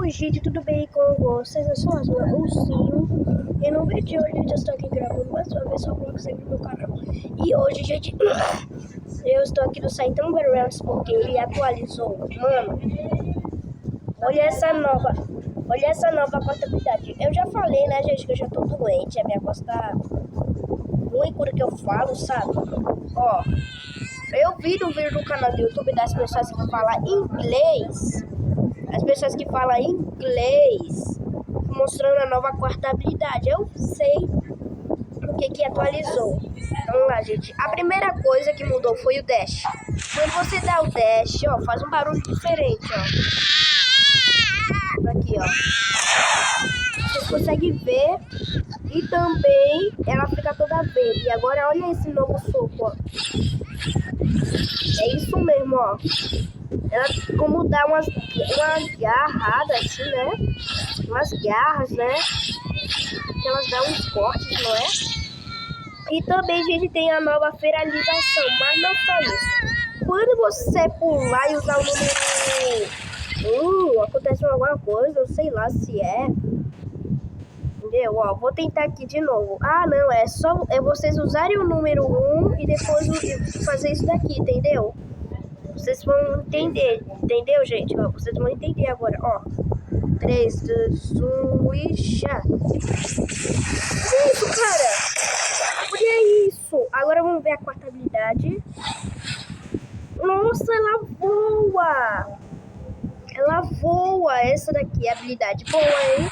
Oi gente, tudo bem com vocês? Eu sou a Azul, o Zinho. E no vídeo de hoje eu estou aqui gravando mais uma vez só pra vocês no meu canal. E hoje, gente, eu estou aqui no site Umbrellas porque ele atualizou. Mano, olha essa nova contabilidade. Eu já falei, né, gente, que eu já tô doente. A minha voz tá ruim por que eu falo, sabe? Ó, eu vi no vídeo do canal do YouTube das pessoas que falam inglês. As pessoas que falam inglês mostrando a nova quarta habilidade. Eu sei o que atualizou. Vamos lá, gente. A primeira coisa que mudou foi o dash. Quando você dá o dash, ó, faz um barulho diferente, ó. Aqui, ó. Vocês conseguem ver. E também ela fica toda verde. E agora olha esse novo soco, ó. É isso mesmo, ó. Ela como dá uma garrada assim, né? Umas garras, né? Que elas dão uns cortes, não é? E também a gente tem a nova feralização, mas não só isso. Quando você pular e usar o número acontece alguma coisa, eu sei lá se é. Entendeu? Ó, vou tentar aqui de novo. Ah, não, é só vocês usarem o número 1 e depois fazer isso daqui, entendeu? Vocês vão entender, entendeu, gente? Ó, vocês vão entender agora, ó. 3, 2, 1 e já. Olha isso, cara. Olha isso. Agora vamos ver a quarta habilidade. Nossa, ela voa. Ela voa. Essa daqui é a habilidade boa, hein?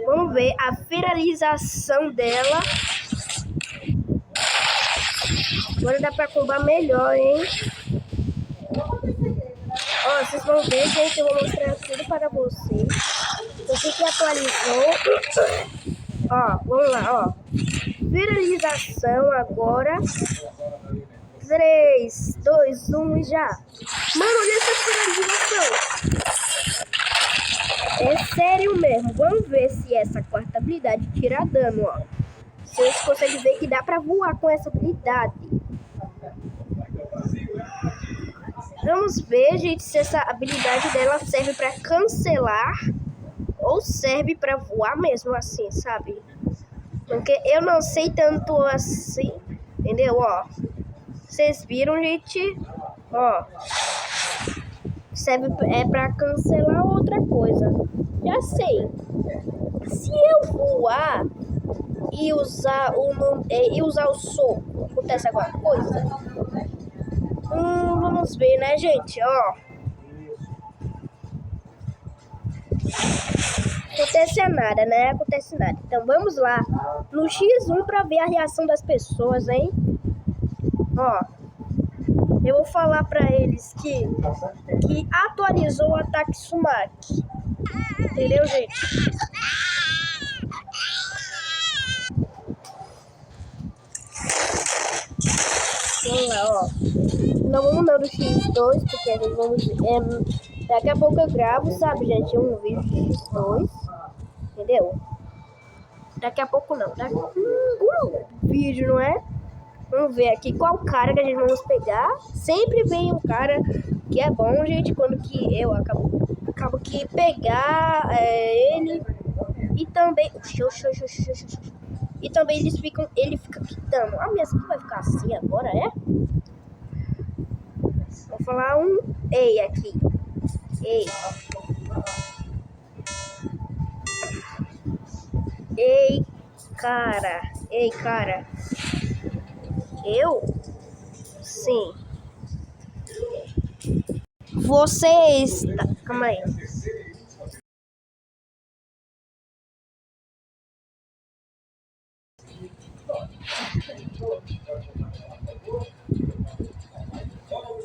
Vamos ver a feralização dela. Agora dá pra combar melhor, hein? Ó, vocês vão ver, gente, eu vou mostrar tudo para vocês. O que atualizou. Ó, vamos lá, ó. Viralização agora. 3, 2, 1 e já. Mano, olha essa viralização. É sério mesmo. Vamos ver se essa quarta habilidade tira dano, ó. Vocês conseguem ver que dá pra voar com essa habilidade. Vamos ver, gente, se essa habilidade dela serve pra cancelar ou serve pra voar mesmo assim, sabe? Porque eu não sei tanto assim, entendeu? Ó, vocês viram, gente? Ó, serve pra cancelar outra coisa. Já sei. Se eu voar e usar o soco, acontece alguma coisa? Vamos ver, né, gente? Ó. Acontece nada, né? Acontece nada. Então vamos lá no X1 para ver a reação das pessoas, hein? Ó. Eu vou falar para eles que atualizou o ataque Sumaki. Entendeu, gente? Vamos lá, ó. Não vamos não no X2, porque a gente vamos... daqui a pouco eu gravo, sabe, gente? Um vídeo de X2. Entendeu? Daqui a pouco não. Daqui vídeo, não é? Vamos ver aqui qual cara que a gente vamos pegar. Sempre vem um cara que é bom, gente. Quando que eu acabo que pegar ele. E também... E também ele fica quitando. A minha aqui vai ficar assim agora, é? Vou falar um ei aqui. Ei. Ei, cara. Ei, cara. Eu? Sim. Vocês... Calma aí.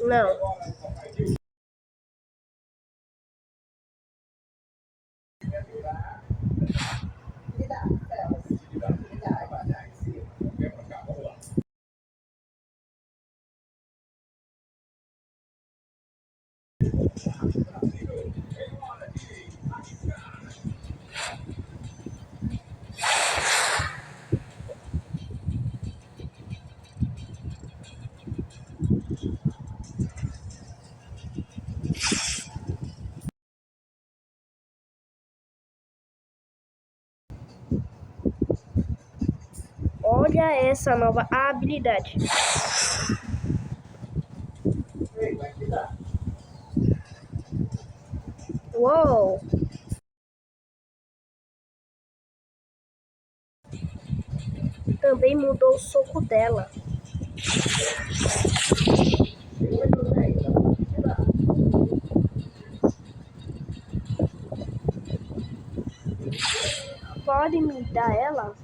Não. Olha essa nova habilidade. Uou! Também mudou o soco dela. Pode me dar ela?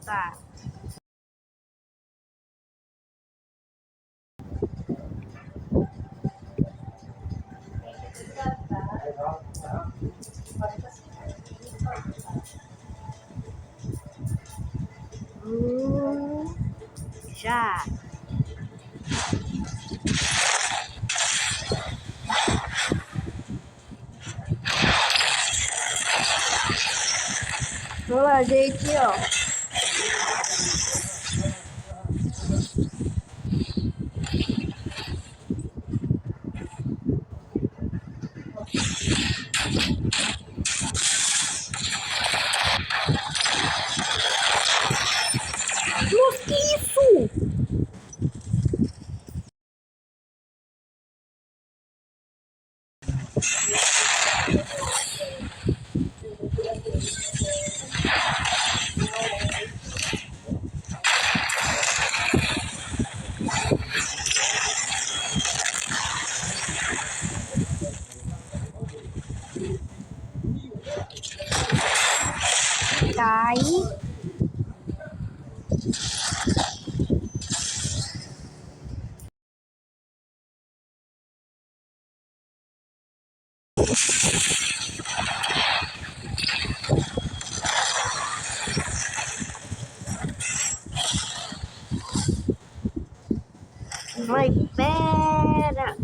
Tá. Já. Vamos lá, gente, ó. Nossa, que isso? Cai. Mas pera.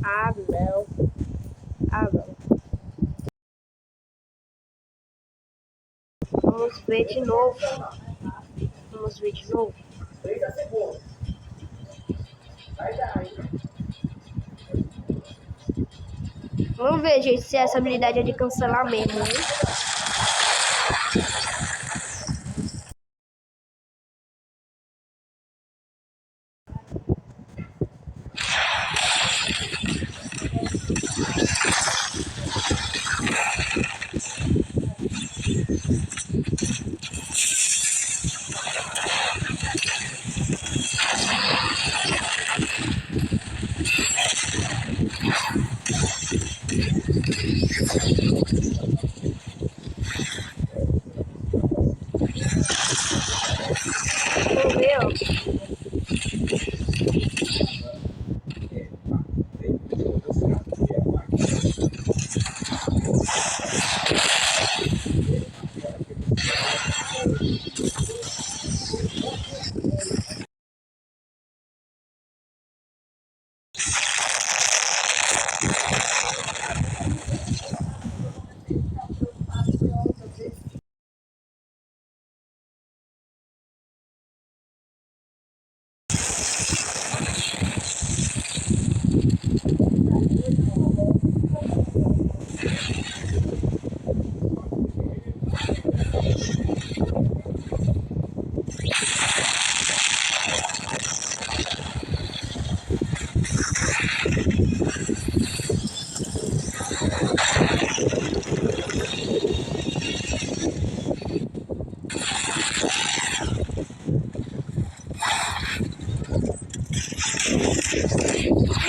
Ah, não. Ah, não. Vamos ver de novo. Vamos ver de novo. 30 segundos. Vai dar, hein? Vamos ver, gente, se essa habilidade é de cancelar mesmo, hein? Vamos ver, ó.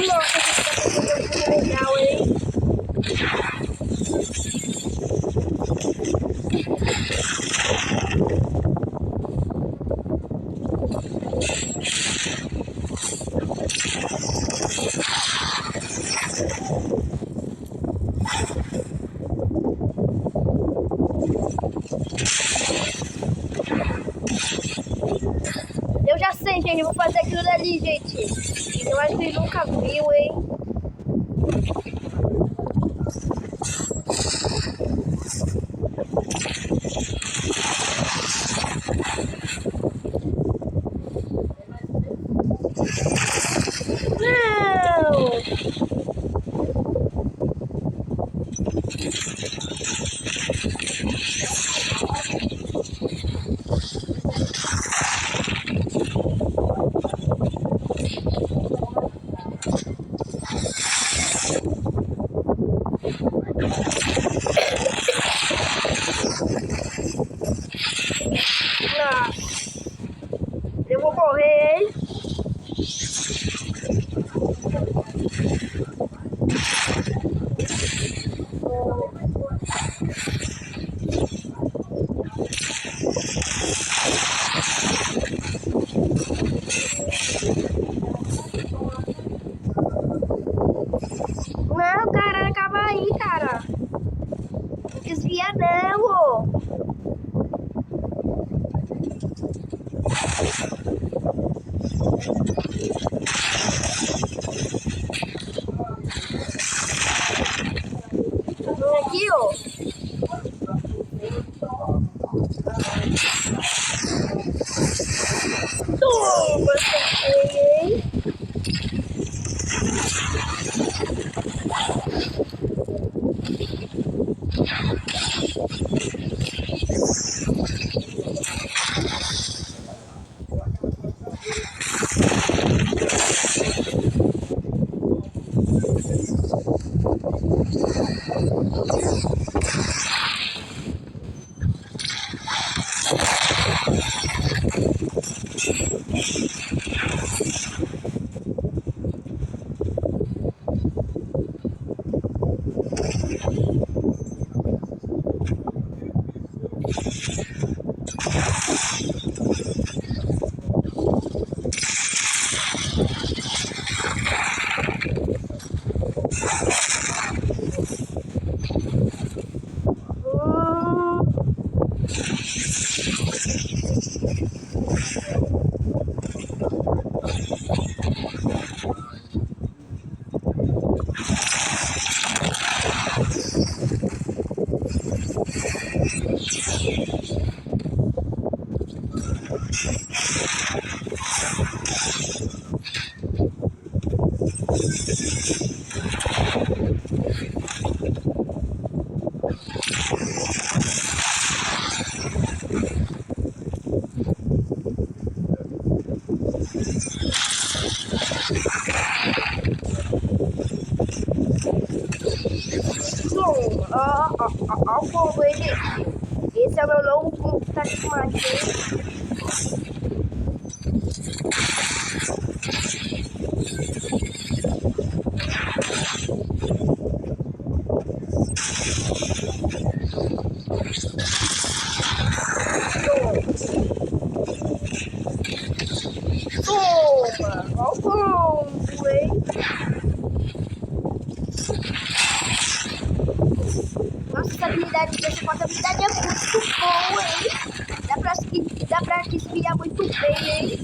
Nossa, que legal, hein? Eu já sei, gente. Eu vou fazer aquilo dali, gente. Eu acho que ele nunca viu, hein? Não! Nossa. Eu vou morrer, hein? Não, cara, acaba aí, cara. Não desvia não, ô. Aqui, ó. Toma, acertei, hein? o combo, hein, gente? Esse é o meu novo combo, tá demais, hein? Toma! Olha o combo, hein? Nossa, essa habilidade dessa habilidade é muito boa, hein? Dá pra desviar muito bem, hein?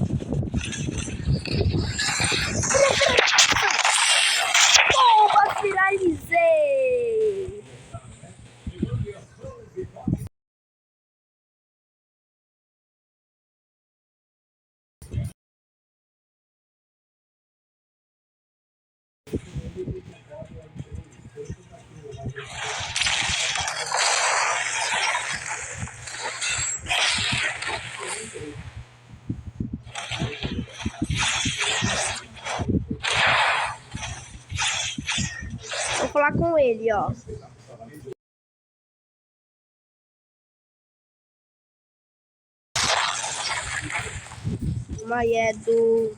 Toma, finalizei! Vou falar com ele, ó. Mas é do...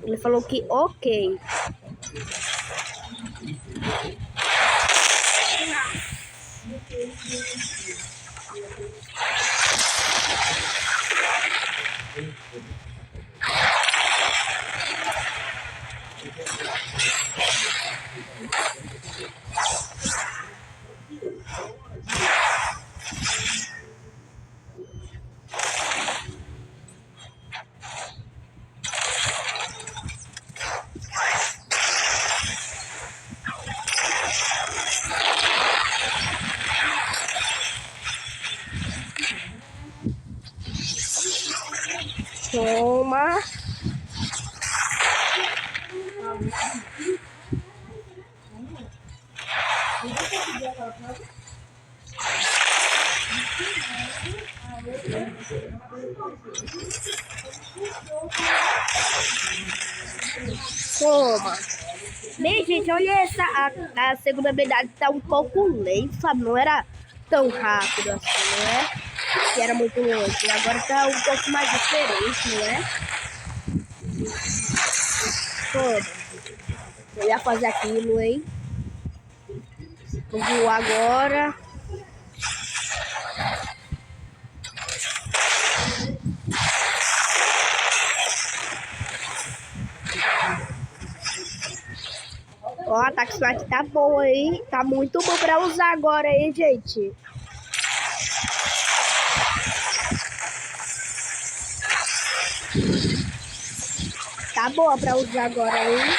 Ele falou que ok. Toma. Toma. Bem, gente, olha essa. A segunda habilidade tá um pouco lenta, sabe? Não era tão rápido assim, não é? Que era muito longe. Agora tá um pouco mais diferente, não é? Toma. Eu ia fazer aquilo, hein? Vou voar agora. Ó, o ataque smart tá bom, hein? Tá muito bom pra usar agora, hein, gente? Tá boa pra usar agora, hein?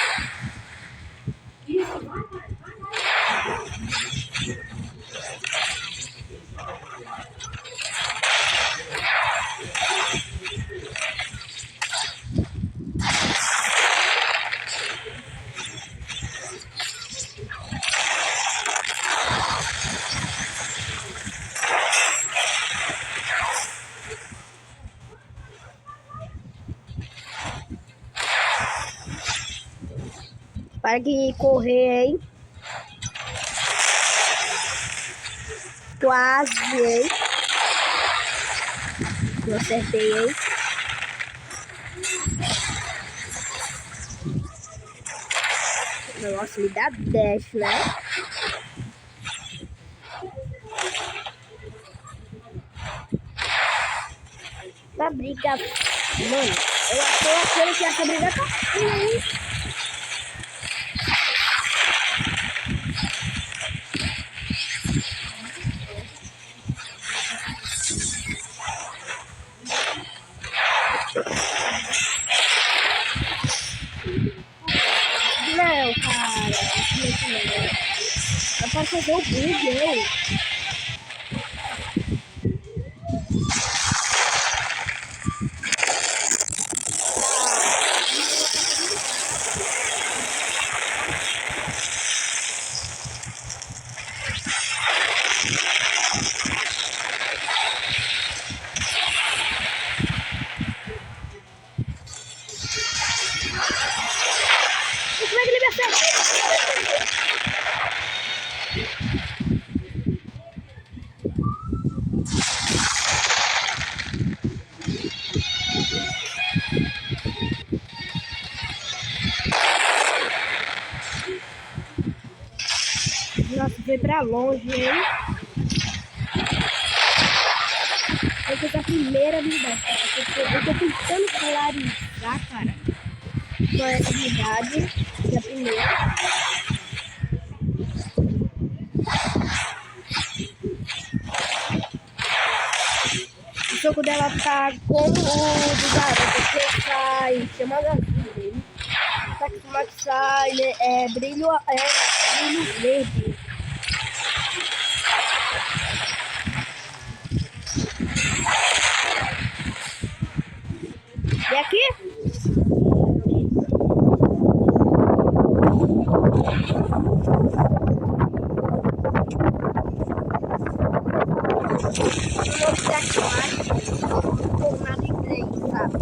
Para que correr, hein? Quase, hein? Não acertei, hein? Nossa, me dá dash, né? Pra briga. Mano, eu tô achando que essa briga tá fria, hein? Não, cara. Eu posso fazer o bug, hein? foi pra longe, hein? Essa é a primeira habilidade, cara. Eu tô tentando clarificar, cara. Qual é a habilidade da primeira. O soco dela tá como o do garoto, que sai, chama a dele. Tá que sai, né? Brilho verde. E aqui? Vou ficar aqui mais por nada em inglês, sabe?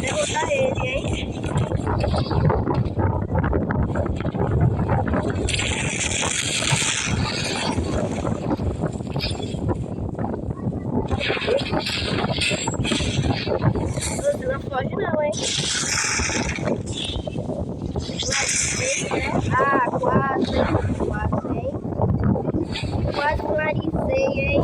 Derrotar ele, hein? Você não foge não, hein? Ah, quase, hein? Quase finalizei, hein?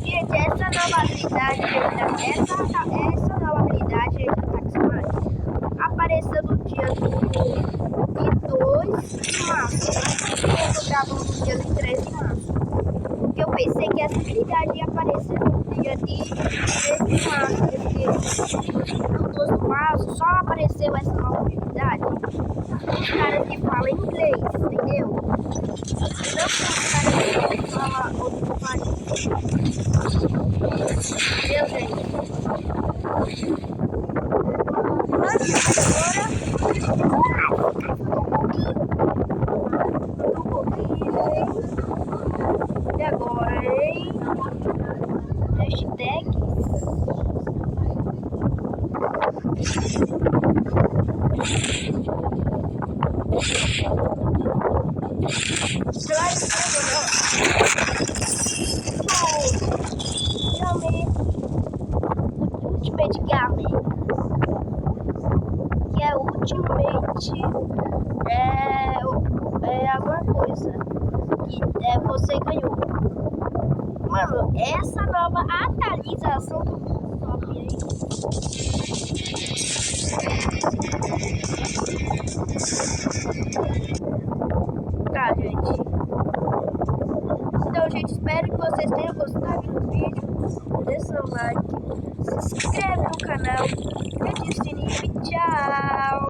Gente, essa nova habilidade aí da Taximais apareceu no dia 22 de março. Eu gravando no dia 23 de março. Porque eu pensei que essa habilidade ia aparecer no dia de 13 de março. Porque no 12 de março só apareceu essa nova habilidade os caras que falam inglês, entendeu? Não são os caras que falam outro país. Meu gente. E agora, hein? Hashtag. Ultimate Game, que é Ultimate alguma coisa que você ganhou. Mano, essa nova atualização do top aí.